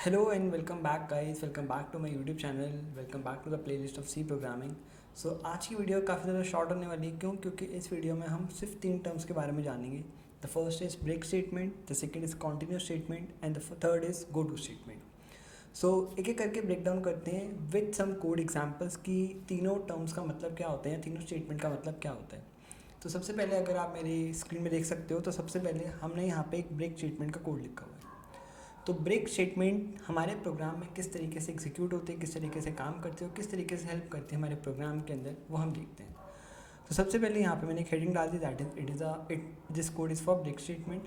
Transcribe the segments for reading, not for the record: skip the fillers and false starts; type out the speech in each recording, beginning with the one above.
Hello and welcome back guys, welcome back to my YouTube channel, welcome back to the playlist of C programming. So आज की video काफ़ी ज़्यादा short होने वाली है क्योंकि इस वीडियो में हम सिर्फ 3 टर्म्स के बारे में जानेंगे. The first is break statement, the second is continuous statement and the third is go to statement. So एक एक करके ब्रेक डाउन करते हैं विद सम कोड एग्जाम्पल्स की तीनों टर्म्स का मतलब क्या होता है या तीनों स्टेटमेंट का मतलब क्या होता है. तो सबसे पहले अगर आप मेरी स्क्रीन में देख सकते हो तो सबसे पहले हमने यहाँ पे एक ब्रेक स्टेटमेंट का कोड लिखा हुआ है. तो ब्रेक स्टेटमेंट हमारे प्रोग्राम में किस तरीके से एग्जीक्यूट होते हैं, किस तरीके से काम करते हैं और किस तरीके से हेल्प करते हैं हमारे प्रोग्राम के अंदर, वो हम देखते हैं. तो सबसे पहले यहाँ पे मैंने एक हेडिंग डाल दी, that is it this code is for break statement.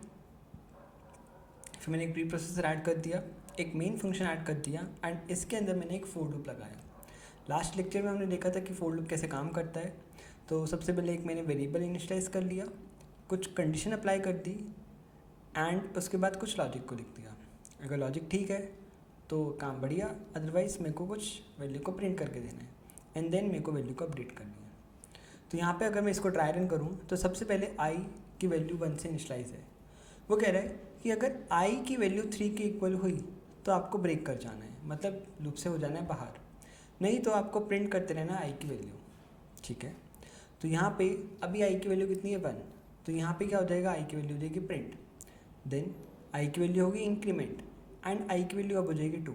फिर मैंने एक प्री प्रोसेसर ऐड कर दिया, एक मेन फंक्शन ऐड कर दिया एंड इसके अंदर मैंने एक फोर लूप लगाया. लास्ट लेक्चर में हमने देखा था कि फोर लूप कैसे काम करता है. तो सबसे पहले एक मैंने वेरिएबल इनिशियलाइज कर लिया, कुछ कंडीशन अप्लाई कर दी एंड उसके बाद कुछ लॉजिक को लिख दिया. अगर लॉजिक ठीक है तो काम बढ़िया, अदरवाइज़ मेरे को कुछ वैल्यू को प्रिंट करके देना है एंड देन मेरे को वैल्यू को अपडेट करनी है. तो यहाँ पे अगर मैं इसको ट्राई रन करूँ तो सबसे पहले आई की वैल्यू 1 से इनिशलाइज है. वो कह रहा है कि अगर आई की वैल्यू 3 के इक्वल हुई तो आपको ब्रेक कर जाना है, मतलब लूप से हो जाना है बाहर, नहीं तो आपको प्रिंट करते रहना आई की वैल्यू. ठीक है, तो यहाँ पे अभी आई की वैल्यू कितनी है 1, तो यहाँ पे क्या हो जाएगा, आई की वैल्यू हो जाएगी प्रिंट, देन आई की वैल्यू होगी इंक्रीमेंट एंड आई की वैल्यू अब हो जाएगी 2.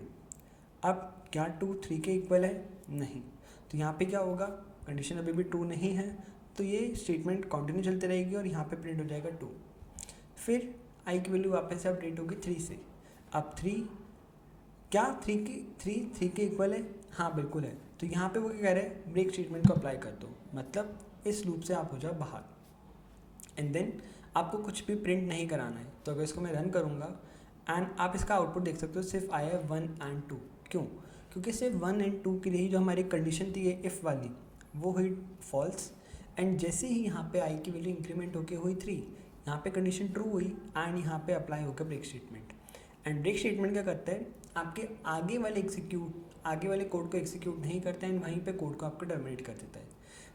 अब क्या 2 3 के इक्वल है, नहीं, तो यहाँ पे क्या होगा, कंडीशन अभी भी 2 नहीं है तो ये स्टेटमेंट कंटिन्यू चलती रहेगी और यहाँ पे प्रिंट हो जाएगा 2. फिर आई की वैल्यू वापस से अपडेट होगी 3 से. अब 3 क्या 3 के इक्वल है, हाँ बिल्कुल है. तो यहाँ पे वो क्या कह रहे हैं, ब्रेक स्टेटमेंट को अप्लाई कर दो, मतलब इस लूप से आप हो जाओ बाहर एंड देन आपको कुछ भी प्रिंट नहीं कराना है. तो अगर इसको मैं रन करूँगा एंड आप इसका आउटपुट देख सकते हो, सिर्फ आया है 1 एंड 2. क्यों? क्योंकि सिर्फ 1 एंड 2 के लिए ही जो हमारी कंडीशन थी इफ़ वाली वो हुई फॉल्स एंड जैसे ही यहाँ पे आई की वैल्यू इंक्रीमेंट होकर हुई 3, यहाँ पे कंडीशन ट्रू हुई एंड यहाँ पे अप्लाई होकर break statement. And break statement क्या करता है, आपके आगे वाले कोड को एग्जीक्यूट नहीं करता है एंड वहीं पे कोड को आपको टर्मिनेट कर देता है.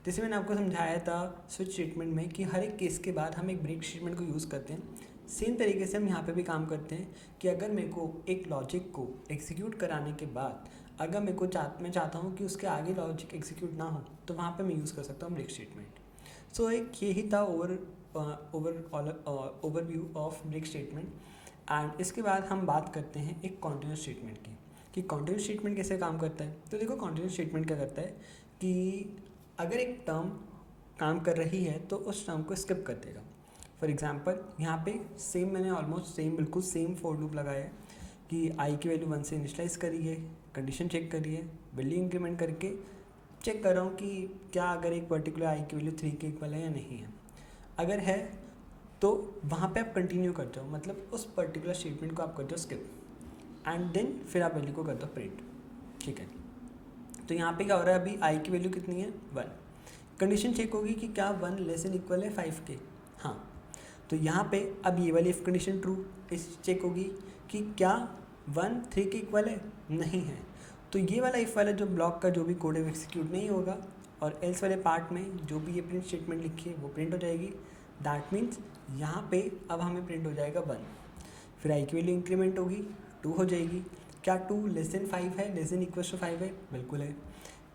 जैसे मैंने आपको समझाया था स्विच स्टेटमेंट में कि हर एक केस के बाद हम एक ब्रेक स्टेटमेंट को यूज़ करते हैं, सेम तरीके से हम यहाँ पे भी काम करते हैं कि अगर मेरे को एक लॉजिक को एग्जीक्यूट कराने के बाद अगर मैं चाहता हूँ कि उसके आगे लॉजिक एग्जीक्यूट ना हो तो वहाँ पे मैं यूज़ कर सकता हूँ ब्रेक स्टेटमेंट. सो एक यही था overview of break statement. And इसके बाद हम बात करते हैं एक कॉन्टिन्यूस स्टेटमेंट की कि कॉन्टिन्यूस स्टेटमेंट कैसे काम करता है. तो देखो कॉन्टिन्यूस स्टेटमेंट क्या करता है कि अगर एक टर्म काम कर रही है तो उस टर्म को स्किप कर देगा. फॉर एग्जांपल यहाँ पे सेम मैंने ऑलमोस्ट बिल्कुल सेम फॉर लूप लगाया है कि आई की वैल्यू 1 से इनिशलाइज करी है, कंडीशन चेक करी है, वैल्यू इंक्रीमेंट करके चेक कर रहा हूँ कि क्या अगर एक पर्टिकुलर आई की वैल्यू 3 के इक्वल है या नहीं है. अगर है तो वहाँ पे आप कंटिन्यू कर जाओ, मतलब उस पर्टिकुलर स्टेटमेंट को आप कर जाओ स्किप एंड देन फिर आप वैल्यू को कर दो प्रिंट. ठीक है, तो यहाँ पे क्या हो रहा है, अभी आई की वैल्यू कितनी है 1, कंडीशन चेक होगी कि क्या 1 लेस देन इक्वल है 5 के, हाँ. तो यहाँ पे अब ये वाली इफ़ कंडीशन ट्रू इस चेक होगी कि क्या 1 3 के इक्वल है, नहीं है. तो ये वाला इफ़ वाला जो ब्लॉक का जो भी कोड है एग्जीक्यूट नहीं होगा और एल्स वाले पार्ट में जो भी ये प्रिंट स्टेटमेंट लिखी है वो प्रिंट हो जाएगी. दैट मीन्स यहाँ पे अब हमें प्रिंट हो जाएगा 1. फिर आई की वैल्यू इंक्रीमेंट होगी 2 हो जाएगी. क्या 2 लेस देन 5 है, लेस देन इक्वल टू 5 है, बिल्कुल है.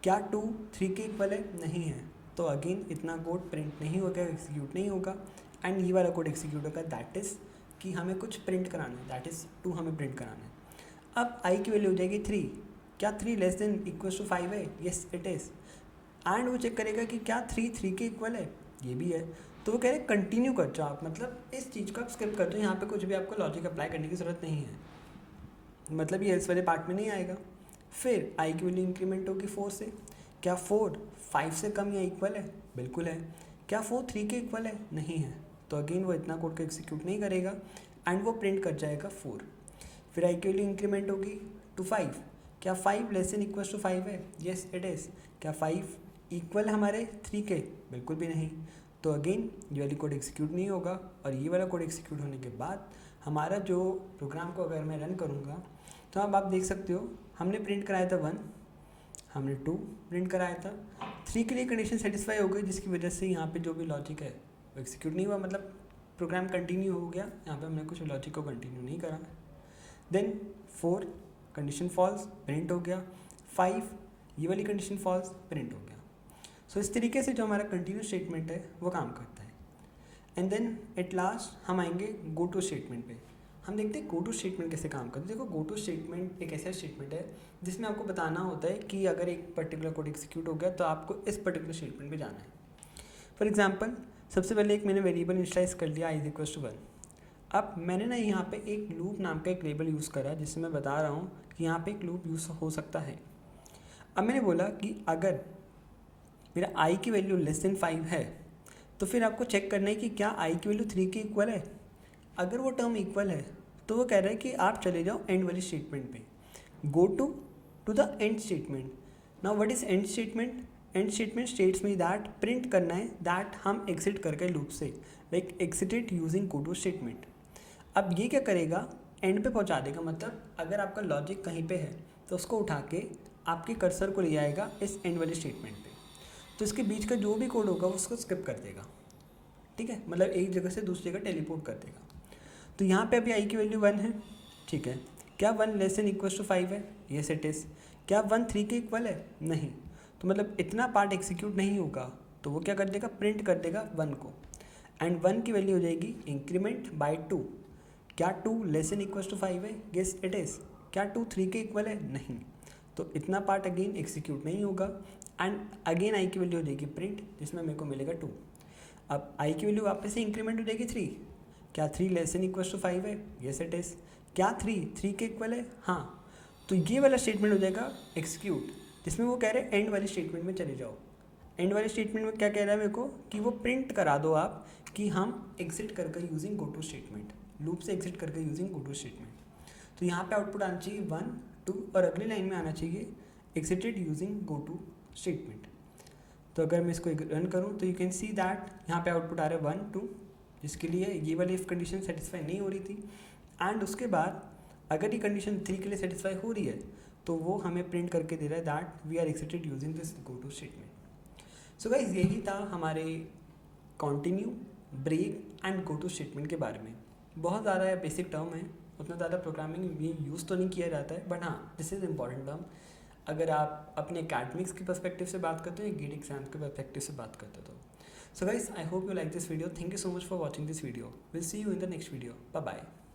क्या 2 3 के इक्वल है, नहीं है. तो अगेन इतना कोड प्रिंट नहीं होगा, एग्जीक्यूट नहीं होगा एंड ये वाला कोड एग्जीक्यूट होगा, दैट इज़ कि हमें कुछ प्रिंट कराना है, दैट इज़ 2 हमें प्रिंट कराना है. अब आई की वैल्यू हो जाएगी 3. क्या 3 लेस देन इक्वल टू 5 है, येस इट इज़. एंड वो चेक करेगा कि क्या 3 के इक्वल है, ये भी है. तो वो कह रहे कंटिन्यू कर जाओ आप, मतलब इस चीज़ को आप स्किप कर दो, यहाँ पे कुछ भी आपको लॉजिक अप्लाई करने की ज़रूरत नहीं है, मतलब ये इस वाले पार्ट में नहीं आएगा. फिर आई की वैल्यू इंक्रीमेंट होगी 4 से. क्या 4 5 से कम या इक्वल है, बिल्कुल है. क्या 4 3 के इक्वल है, नहीं है. तो अगेन वो इतना कोड को एग्जीक्यूट नहीं करेगा एंड वो प्रिंट कर जाएगा 4. फिर आई की वैल्यू इंक्रीमेंट होगी टू 5. क्या 5 लेस देन इक्वल टू 5 है, येस इट इज़. क्या 5 इक्वल हमारे 3 के, बिल्कुल भी नहीं. तो अगेन ये वाली कोड एग्जीक्यूट नहीं होगा और ये वाला कोड एग्जीक्यूट होने के बाद हमारा जो प्रोग्राम को अगर मैं रन करूँगा तो अब आप देख सकते हो हमने प्रिंट कराया था 1, हमने 2 प्रिंट कराया था, 3 के लिए कंडीशन सेटिस्फाई हो गई जिसकी वजह से यहाँ पे जो भी लॉजिक है वो एग्जीक्यूट नहीं हुआ, मतलब प्रोग्राम कंटिन्यू हो गया. यहाँ पे हमने कुछ लॉजिक को कंटिन्यू नहीं करा. देन 4 कंडीशन फॉल्स, प्रिंट हो गया। 5 ये वाली कंडीशन फॉल्स, प्रिंट हो गया। सो इस तरीके से जो हमारा कंटिन्यूस स्टेटमेंट है वो काम करता है। एंड देन एट लास्ट हम आएंगे गो टू स्टेटमेंट पे। हम देखते हैं गो टू स्टेटमेंट कैसे काम करता है। देखो गो टू स्टेटमेंट एक ऐसा स्टेटमेंट है जिसमें आपको बताना होता है कि अगर एक पर्टिकुलर कोड एग्जीक्यूट हो गया तो आपको इस पर्टिकुलर स्टेटमेंट पे जाना है। फॉर एग्जांपल सबसे पहले एक मैंने वेरिएबल इनिशियलाइज कर लिया i इक्वल्स टू 1। अब मैंने ना यहाँ पे एक लूप नाम का एक वेरिएबल यूज़ करा जिससे मैं बता रहा हूँ कि यहाँ पे एक लूप यूज़ हो सकता है। अब मैंने बोला कि अगर मेरा i की वैल्यू लेस देन 5 है तो फिर आपको चेक करना है कि क्या i की वैल्यू 3 के इक्वल है। अगर वो टर्म इक्वल है तो वो कह रहा है कि आप चले जाओ एंड वाली स्टेटमेंट पे, go to the end statement. Now what is end statement? End statement states में दैट प्रिंट करना है दैट हम एग्जिट कर गए लूप से, like exited using go to statement. अब ये क्या करेगा, एंड पे पहुंचा देगा। मतलब अगर आपका लॉजिक कहीं पे है तो उसको उठा के आपके कर्सर को ले आएगा इस एंड वाले स्टेटमेंट पे। तो इसके बीच का जो भी कोड होगा उसको स्किप कर देगा, ठीक है, मतलब एक जगह से दूसरी जगह टेलीपोर्ट कर देगा। तो यहाँ पे अभी i की वैल्यू 1 है, ठीक है। क्या 1 लेस देन इक्वल्स टू 5 है? Yes it is. क्या 1 3 के इक्वल है? नहीं। तो मतलब इतना पार्ट एग्जीक्यूट नहीं होगा, तो वो क्या कर देगा, प्रिंट कर देगा 1 को। एंड 1 की वैल्यू हो जाएगी इंक्रीमेंट बाय 2। क्या 2 लेस देन इक्वल्स टू 5 है? Yes it is. क्या 2 3 के इक्वल है? नहीं। तो इतना पार्ट अगेन एग्जीक्यूट नहीं होगा एंड अगेन i की वैल्यू हो जाएगी प्रिंट, जिसमें मेरे को मिलेगा 2। अब i की वैल्यू वापस से इंक्रीमेंट हो जाएगी 3। क्या 3 लेस देन इक्वल्स टू 5 है? Yes it is. क्या 3 के इक्वल है? हाँ। तो ये वाला स्टेटमेंट हो जाएगा एग्जीक्यूट, जिसमें वो कह रहे हैं एंड वाली स्टेटमेंट में चले जाओ। एंड वाली स्टेटमेंट में क्या कह रहा है मेरे को कि वो प्रिंट करा दो आप कि हम एग्जिट करके using go to statement, loop से एग्जिट करके यूजिंग गो टू स्टेटमेंट। तो यहाँ पे आउटपुट आना चाहिए 1 2 और अगली लाइन में आना चाहिए exited using go to statement. तो अगर मैं इसको रन करूँ तो यू कैन सी दैट यहाँ पे आउटपुट आ रहा है 1 2, जिसके लिए ये वाली इफ कंडीशन सेटिस्फाई नहीं हो रही थी। एंड उसके बाद अगर ये कंडीशन 3 के लिए सेटिस्फाई हो रही है तो वो हमें प्रिंट करके दे रहा है that we are exited using this go to statement. So guys यही था हमारे continue, break and go to statement के बारे में। बहुत ज़्यादा बेसिक टर्म है, उतना ज़्यादा प्रोग्रामिंग में यूज़ तो नहीं किया जाता है, बट हाँ दिस इज़ इम्पॉर्टेंट टर्म अगर आप अपने अकेडमिक्स के पर्सपेक्टिव से बात करते हो या गेट एग्जाम्स के पर्सपेक्टिव से बात करते हो तो। So guys, I hope you like this video. Thank you so much for watching this video. We'll see you in the next video. Bye bye.